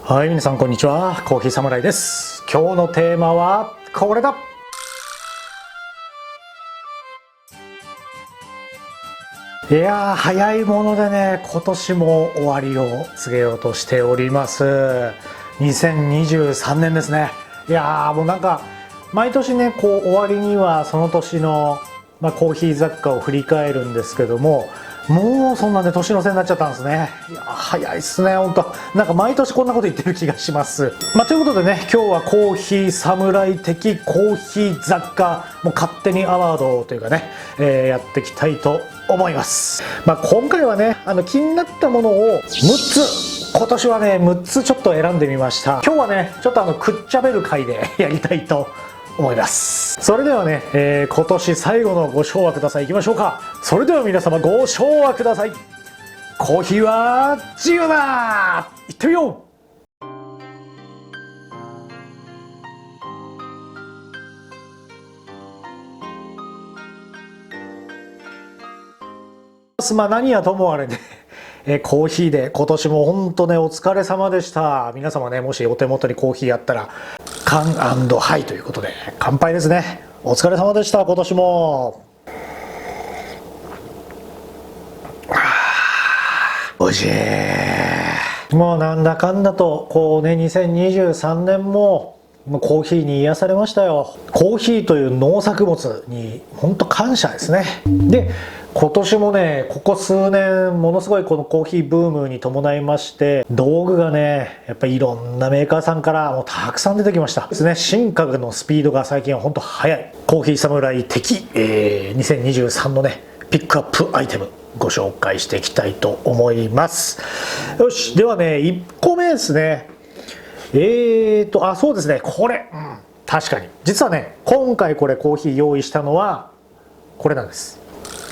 はい、皆さんこんにちは。コーヒーサムライです。今日のテーマはこれだ。いやー、早いものでね、今年も終わりを告げようとしております。2023年ですね。いやー、もうなんか毎年ね、こう終わりにはその年の、コーヒー雑貨を振り返るんですけども、もうそんなね年の瀬になっちゃったんですね。いや早いっすね、本当。なんか毎年こんなこと言ってる気がします。ということでね、今日はコーヒー侍的コーヒー雑貨もう勝手にアワードというかね、やっていきたいと思います。今回はね、気になったものを6つ、今年はね6つちょっと選んでみました。今日はねちょっとくっちゃべる回でやりたいと思います。それではね、今年最後のご唱和ください。いきましょうか。それでは皆様ご唱和ください。コーヒーは自由だ。いってみよう。何はともあれね、コーヒーで今年も本当ねお疲れ様でした。皆様ね、もしお手元にコーヒーあったら缶&ハイということで乾杯ですね。お疲れ様でした。今年もおいしい。もうなんだかんだとこうね、2023年もコーヒーに癒されましたよ。コーヒーという農作物に本当感謝ですね。で今年もね、ここ数年ものすごいこのコーヒーブームに伴いまして、道具がねやっぱりいろんなメーカーさんからもうたくさん出てきましたですね。進化のスピードが最近は本当速い。コーヒー侍的、2023のねピックアップアイテムご紹介していきたいと思います。よし、ではね1個目ですね。そうですね、これ、確かに実はね今回これコーヒー用意したのはこれなんです。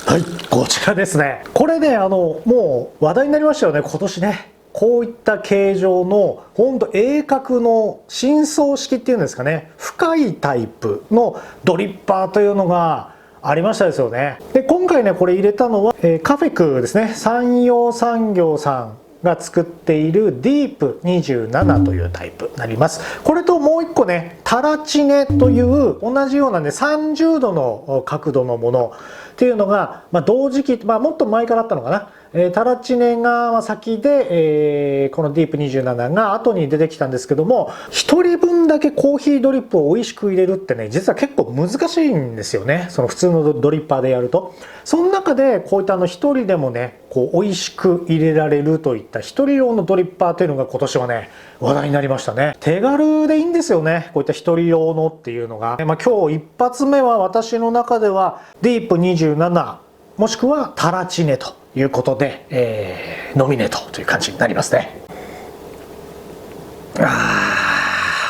はい、こちらですね。これねもう話題になりましたよね、今年ね。こういった形状のほんと鋭角の深層式っていうんですかね、深いタイプのドリッパーというのがありましたですよね。で今回ねこれ入れたのは、カフェクですね、山陽産業さんが作っているディープ27というタイプになります。これともう一個ねタラチネという同じようなね30度の角度のものっていうのが、同時期、もっと前からあったのかな。タラチネが先で、このディープ27が後に出てきたんですけども、1人分だけコーヒードリップを美味しく入れるってね実は結構難しいんですよね、その普通のドリッパーでやると。その中でこういった1人でもねこう美味しく入れられるといった1人用のドリッパーというのが今年はね話題になりましたね。手軽でいいんですよね、こういった1人用のっていうのが。今日一発目は私の中ではディープ27もしくはタラチネということで、ノミネートという感じになりますね。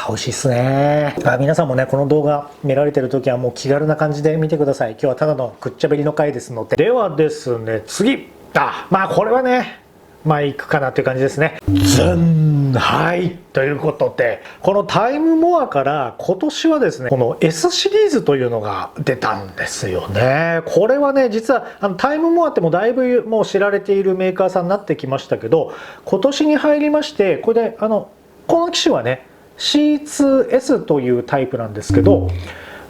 美味しいっすね。皆さんもねこの動画見られてる時はもう気軽な感じで見てください。今日はただのくっちゃべりの回ですので。ではですね、次これはねいくかなという感じですね。はい、ということでこのタイムモアから今年はですねこの S シリーズというのが出たんですよね。これはね実はタイムモアってもうだいぶもう知られているメーカーさんになってきましたけど、今年に入りましてこれでこの機種はね C2S というタイプなんですけど、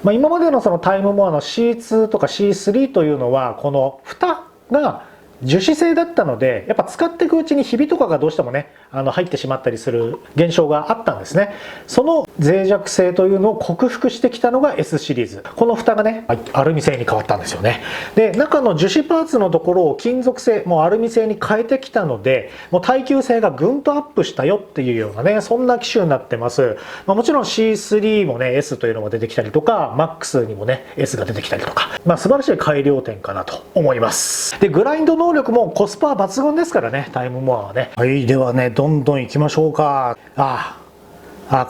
今までのそのタイムモアの C2 とか C3 というのはこの蓋が樹脂製だったので、やっぱ使っていくうちにひびとかがどうしてもね入ってしまったりする現象があったんですね。その脆弱性というのを克服してきたのが S シリーズ。この蓋がねアルミ製に変わったんですよね。で中の樹脂パーツのところを金属製、もうアルミ製に変えてきたので、もう耐久性がぐんとアップしたよっていうようなねそんな機種になってます。もちろん C3 もね S というのも出てきたりとか、 MAX にもね S が出てきたりとか、素晴らしい改良点かなと思います。でグラインド能力もコスパ抜群ですからね、タイムモアはね。はい、ではねどんどんいきましょうか。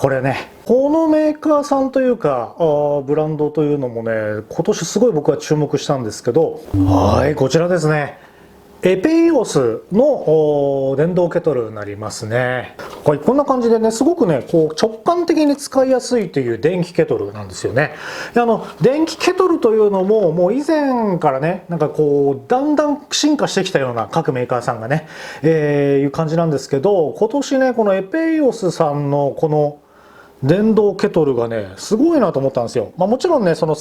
これねこのメーカーさんというかブランドというのもね今年すごい僕は注目したんですけど、はいこちらですね。エペイオスの電動ケトルになりますね。はい、こんな感じでね、すごくね、こう直感的に使いやすいという電気ケトルなんですよね。で電気ケトルというのも、もう以前からね、なんかこう、だんだん進化してきたような各メーカーさんがね、いう感じなんですけど、今年ね、このエペイオスさんのこの電動ケトルがね、すごいなと思ったんですよ。もちろんね、その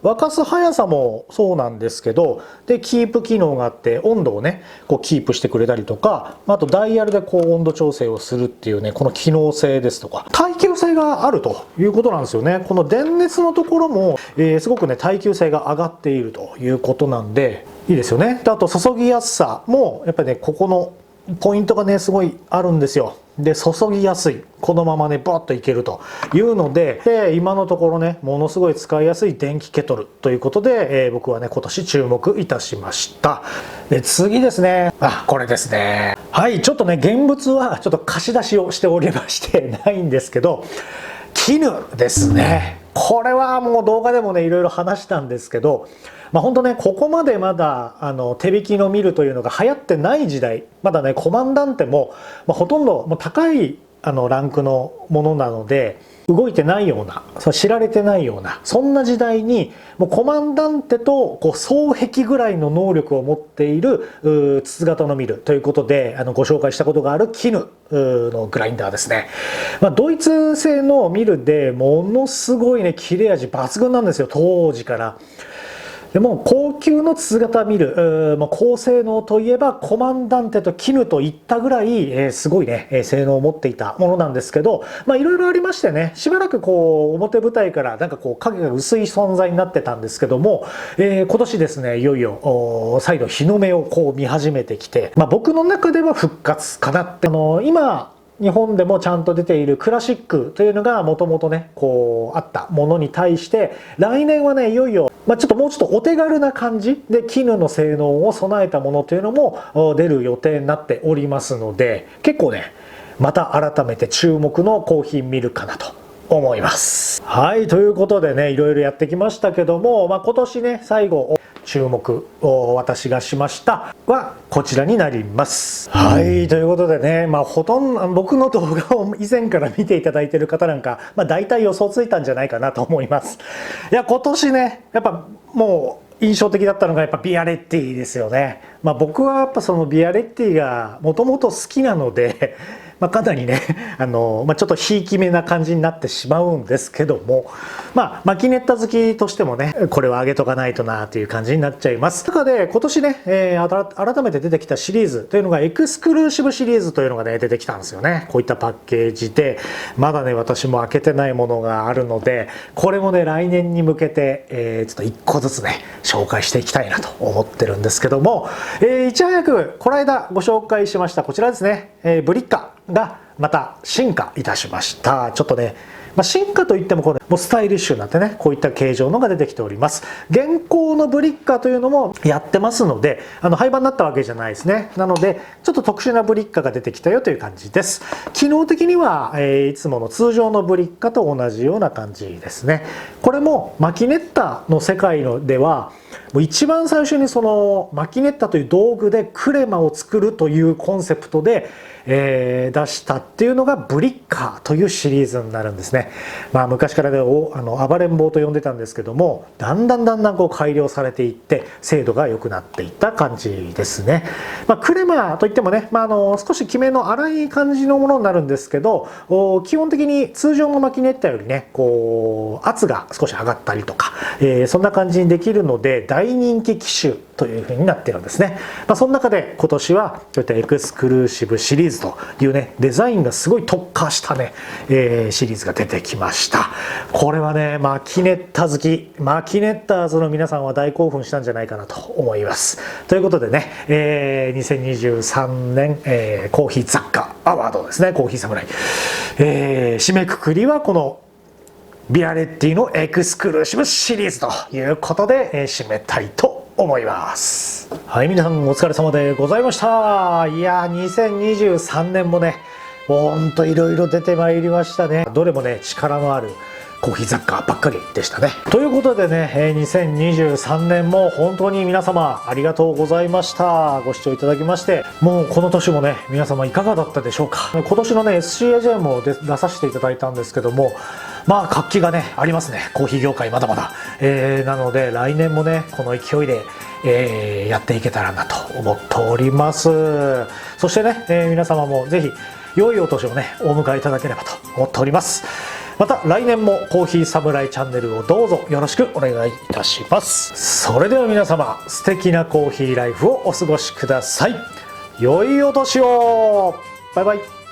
沸かす速さもそうなんですけど、でキープ機能があって温度をねこうキープしてくれたりとか、あとダイヤルでこう温度調整をするっていうね、この機能性ですとか耐久性があるということなんですよね。この電熱のところも、すごくね耐久性が上がっているということなんでいいですよね。であと注ぎやすさもやっぱりね、ここのポイントがねすごいあるんですよ。で注ぎやすい、このままねバッといけるというので、今のところねものすごい使いやすい電気ケトルということで、僕はね今年注目いたしました。で次ですね、これですね。はい、ちょっとね現物はちょっと貸し出しをしておりましてないんですけど、絹ですね。これはもう動画でもねいろいろ話したんですけど、本当ねここまでまだ手引きのミルというのが流行ってない時代、まだねコマンダンテも、ほとんどもう高いランクのものなので動いてないような、知られてないようなそんな時代に、もうコマンダンテとこう双璧ぐらいの能力を持っている筒型のミルということでご紹介したことがある絹のグラインダーですね。ドイツ製のミルでものすごいね切れ味抜群なんですよ、当時から。でも高級の筒型ミル、高性能といえばコマンダンテと絹といったぐらい、すごいね、性能を持っていたものなんですけど、いろいろありましてね、しばらくこう表舞台からなんかこう影が薄い存在になってたんですけども、今年ですねいよいよ再度日の目をこう見始めてきて、僕の中では復活かなって。今日本でもちゃんと出ているクラシックというのがもともとねこうあったものに対して、来年はねいよいよちょっともうちょっとお手軽な感じで絹の性能を備えたものというのも出る予定になっておりますので、結構ねまた改めて注目のコーヒーミルかなと思います。はい、ということでねいろいろやってきましたけども、今年ね最後注目を私がしましたはこちらになります。はい、ということでね、ほとんど僕の動画を以前から見ていただいている方なんか、大体予想ついたんじゃないかなと思います。いや今年ねやっぱもう印象的だったのがやっぱビアレッティですよね。僕はやっぱそのビアレッティがもともと好きなのでかなりねちょっとひいきめな感じになってしまうんですけども、マキネッタ好きとしてもねこれは上げとかないとなという感じになっちゃいます。中で今年ね、改めて出てきたシリーズというのがエクスクルーシブシリーズというのがね出てきたんですよね。こういったパッケージでまだね私も開けてないものがあるので、これもね来年に向けて、ちょっと1個ずつね紹介していきたいなと思ってるんですけども、いち早くこの間ご紹介しましたこちらですね、ブリッカがまた進化いたしました。ちょっとね、進化といってもこれもうスタイリッシュになってねこういった形状のが出てきております。現行のブリッカというのもやってますので廃盤になったわけじゃないですね。なのでちょっと特殊なブリッカが出てきたよという感じです。機能的には、いつもの通常のブリッカと同じような感じですね。これもマキネッタの世界ではもう一番最初にそのマキネッタという道具でクレマを作るというコンセプトで出したっていうのがブリッカーというシリーズになるんですね。昔からで暴れん坊と呼んでたんですけども、だんだんこう改良されていって精度が良くなっていった感じですね。クレマといってもね、少しきめの粗い感じのものになるんですけど、基本的に通常のマキネッタよりねこう圧が少し上がったりとか、そんな感じにできるので大人気機種という風になってるんですね。その中で今年はこういったエクスクルーシブシリーズというねデザインがすごい特化したね、シリーズが出てきました。これはねマキネッタ好きマキネッターズの皆さんは大興奮したんじゃないかなと思います。ということでね、2023年、コーヒー雑貨アワードですね、コーヒーサムライ、締めくくりはこのビアレッティのエクスクルーシブシリーズということで、締めたいと思います。はい、皆さんお疲れ様でございました。いや2023年もねほんといろいろ出てまいりましたね。どれもね力のあるコーヒー雑貨ばっかりでしたね。ということでね、2023年も本当に皆様ありがとうございました。ご視聴いただきまして、もうこの年もね、皆様いかがだったでしょうか。今年のね、SCAJ も出させていただいたんですけども、まあ活気がね、ありますね。コーヒー業界まだまだ。なので来年もね、この勢いで、やっていけたらなと思っております。そしてね、皆様もぜひ良いお年をね、お迎えいただければと思っております。また来年もコーヒーサムライチャンネルをどうぞよろしくお願いいたします。それでは皆様、素敵なコーヒーライフをお過ごしください。良いお年を。バイバイ。